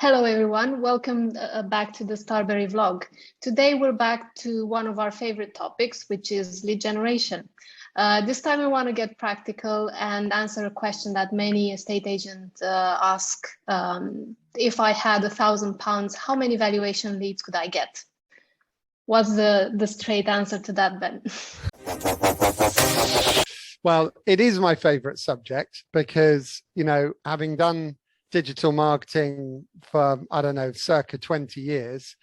Hello everyone, welcome back to the Starberry vlog. Today we're back to one of our favorite topics, which is lead generation. This time we want to get practical and answer a question that many estate agents ask. If I had £1,000, how many valuation leads could I get? What's the straight answer to that, Ben? Well, it is my favorite subject because, having done digital marketing for, I don't know, circa 20 years,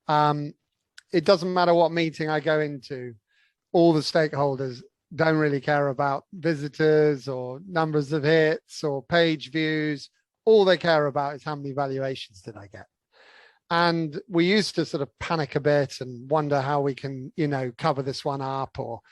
it doesn't matter what meeting I go into, all the stakeholders don't really care about visitors or numbers of hits or page views. All they care about is how many valuations did I get. And we used to sort of panic a bit and wonder how we can, cover this one up or,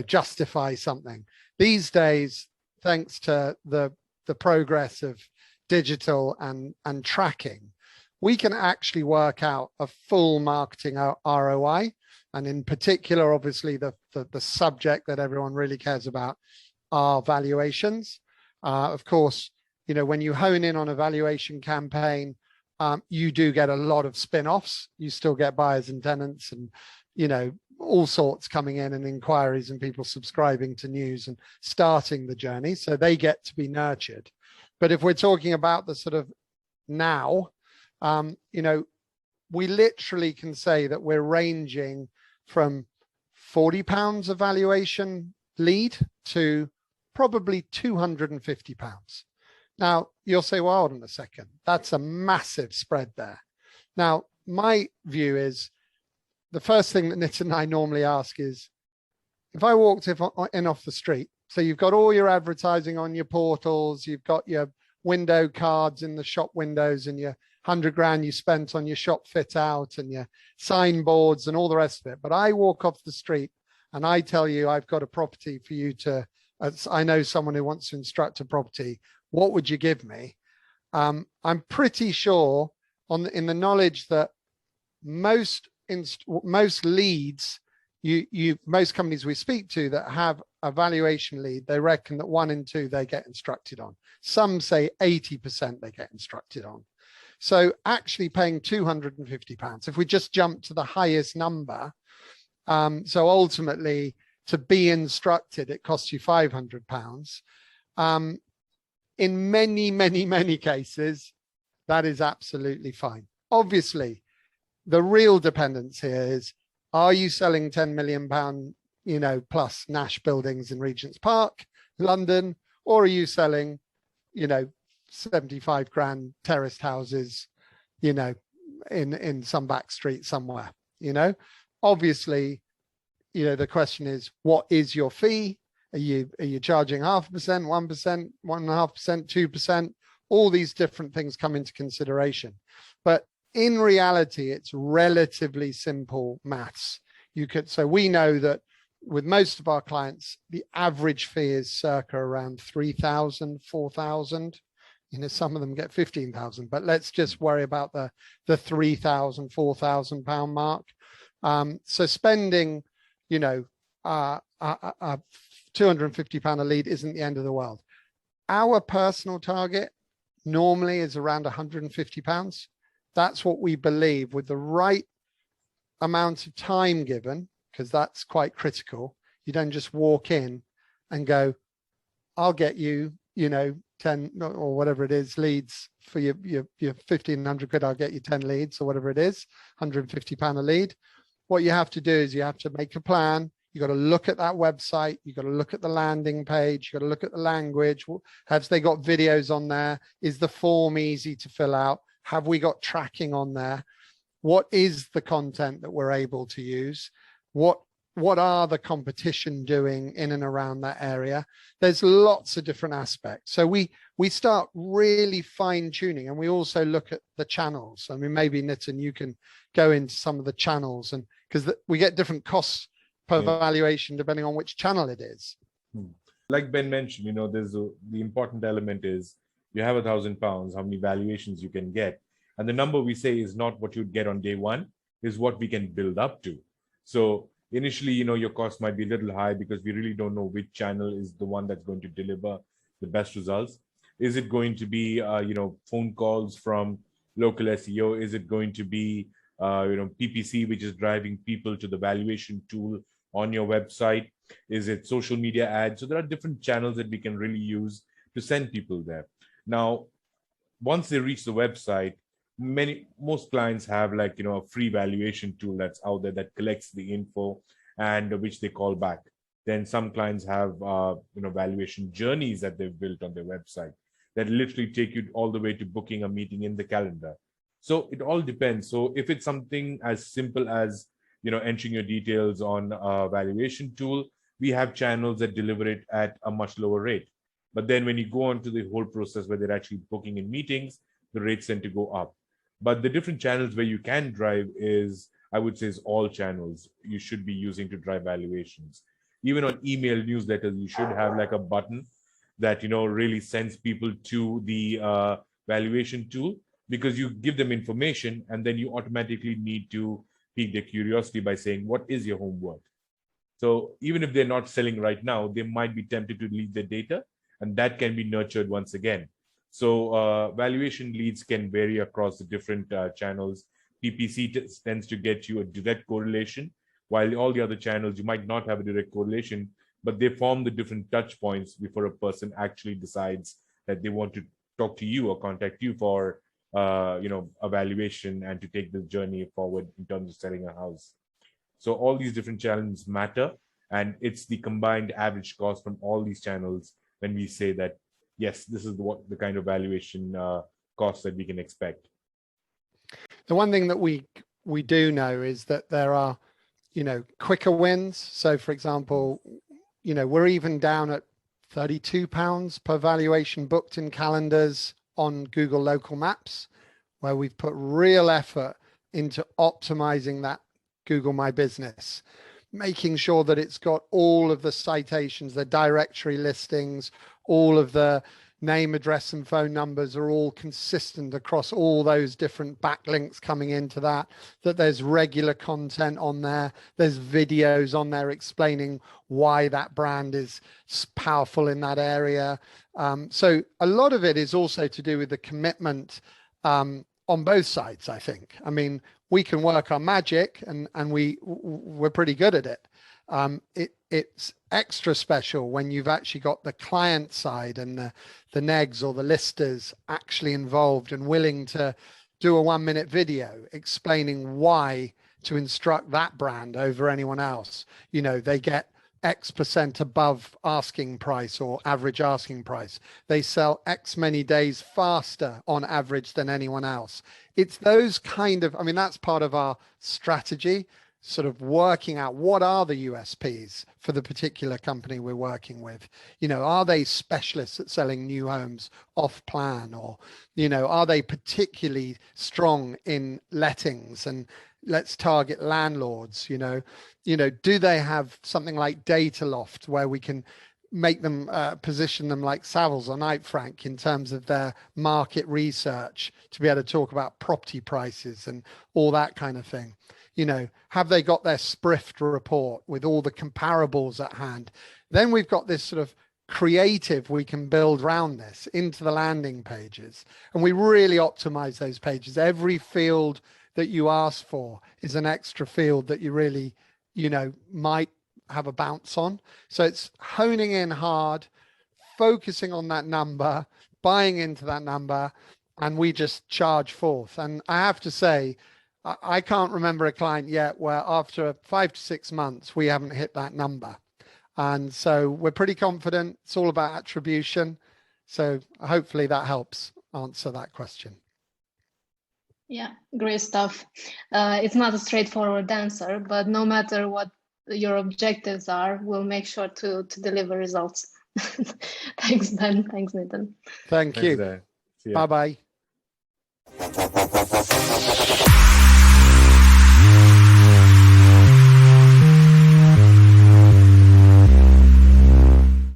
justify something. These days, thanks to the progress of digital and tracking, we can actually work out a full marketing ROI. And in particular, obviously, the subject that everyone really cares about are valuations. Of course, when you hone in on a valuation campaign, you do get a lot of spin-offs. You still get buyers and tenants and, all sorts coming in and inquiries and people subscribing to news and starting the journey. So they get to be nurtured. But if we're talking about the sort of now, we literally can say that we're ranging from £40 a valuation lead to probably £250. Now, you'll say, well, hold on a second. That's a massive spread there. Now, my view is the first thing that Nitin and I normally ask is, if I walked in off the street, so you've got all your advertising on your portals, you've got your window cards in the shop windows and your 100 grand you spent on your shop fit out and your signboards and all the rest of it. But I walk off the street and I tell you, I've got a property for you to, I know someone who wants to instruct a property. What would you give me? I'm pretty sure in the knowledge that most leads, most companies we speak to that have a valuation lead, they reckon that 1 in 2 they get instructed on. Some say 80% they get instructed on. So actually paying £250, if we just jump to the highest number, so ultimately to be instructed, it costs you £500. In many, many, many cases, that is absolutely fine. Obviously, the real dependence here is, are you selling £10 million, plus Nash buildings in Regent's Park, London, or are you selling, 75 grand terraced houses, in some back street somewhere, Obviously, the question is, what is your fee? Are you charging 0.5%, 1%, 1.5%, 2%? All these different things come into consideration. But in reality, it's relatively simple maths. So we know that with most of our clients, the average fee is circa around 3,000, 4,000. Some of them get 15,000, but let's just worry about the 3,000, 4,000 pound mark. So spending, £250 a lead isn't the end of the world. Our personal target normally is around £150. That's what we believe, with the right amount of time given, because that's quite critical. You don't just walk in and go, I'll get you, 10 or whatever it is leads for your 1,500 quid. I'll get you 10 leads or whatever it is, £150 a lead. What you have to do is you have to make a plan. You got to look at that website. You got to look at the landing page. You got to look at the language. Have they got videos on there? Is the form easy to fill out? Have we got tracking on there? What is the content that we're able to use? What are the competition doing in and around that area? There's lots of different aspects. So we start really fine tuning, and we also look at the channels. I mean, maybe Nitin, you can go into some of the channels, and because we get different costs per valuation depending on which channel it is. Like Ben mentioned, the important element is you have £1,000, how many valuations you can get. And the number we say is not what you'd get on day one, is what we can build up to. So initially, your cost might be a little high because we really don't know which channel is the one that's going to deliver the best results. Is it going to be, phone calls from local SEO? Is it going to be PPC, which is driving people to the valuation tool on your website? Is it social media ads? So there are different channels that we can really use to send people there. Now, once they reach the website, most clients have a free valuation tool that's out there that collects the info and which they call back. Then some clients have valuation journeys that they've built on their website that literally take you all the way to booking a meeting in the calendar. So it all depends. So if it's something as simple as entering your details on a valuation tool, we have channels that deliver it at a much lower rate. But then when you go on to the whole process where they're actually booking in meetings, the rates tend to go up. But the different channels where you can drive is, I would say, is all channels you should be using to drive valuations. Even on email newsletters, you should have like a button that really sends people to the valuation tool, because you give them information and then you automatically need to pique their curiosity by saying, what is your home worth? So even if they're not selling right now, they might be tempted to leave their data, and that can be nurtured once again. So valuation leads can vary across the different channels. PPC tends to get you a direct correlation, while all the other channels, you might not have a direct correlation, but they form the different touch points before a person actually decides that they want to talk to you or contact you for a valuation and to take this journey forward in terms of selling a house. So all these different channels matter, and it's the combined average cost from all these channels when we say that, yes, this is the kind of valuation cost that we can expect. The one thing that we do know is that there are, quicker wins. So for example, we're even down at £32 per valuation booked in calendars on Google Local Maps, where we've put real effort into optimizing that Google My Business, making sure that it's got all of the citations, the directory listings, all of the name, address, and phone numbers are all consistent across all those different backlinks coming into that there's regular content on there, there's videos on there explaining why that brand is powerful in that area. So a lot of it is also to do with the commitment on both sides, I think. I mean, we can work our magic and we're pretty good at it. It's extra special when you've actually got the client side and the negs or the listers actually involved and willing to do a 1-minute video explaining why to instruct that brand over anyone else. They get X% above asking price or average asking price. They sell X many days faster on average than anyone else. It's those kind of, that's part of our strategy, sort of working out what are the USPs for the particular company we're working with. Are they specialists at selling new homes off plan, or, are they particularly strong in lettings, and let's target landlords, do they have something like Data Loft where we can make them position them like Savills or Knight Frank in terms of their market research to be able to talk about property prices and all that kind of thing. Have they got their Sprift report with all the comparables at hand? Then we've got this sort of creative we can build around this into the landing pages, and we really optimize those pages. Every field that you ask for is an extra field that you really, might have a bounce on. So it's honing in hard, focusing on that number, buying into that number, and we just charge forth. And I have to say, I can't remember a client yet where after 5 to 6 months, we haven't hit that number. And so we're pretty confident. It's all about attribution. So hopefully that helps answer that question. Yeah, great stuff. It's not a straightforward answer, but no matter what your objectives are, we'll make sure to deliver results. Thanks, Ben. Thanks, Nathan. Thank you. Dan. Bye-bye.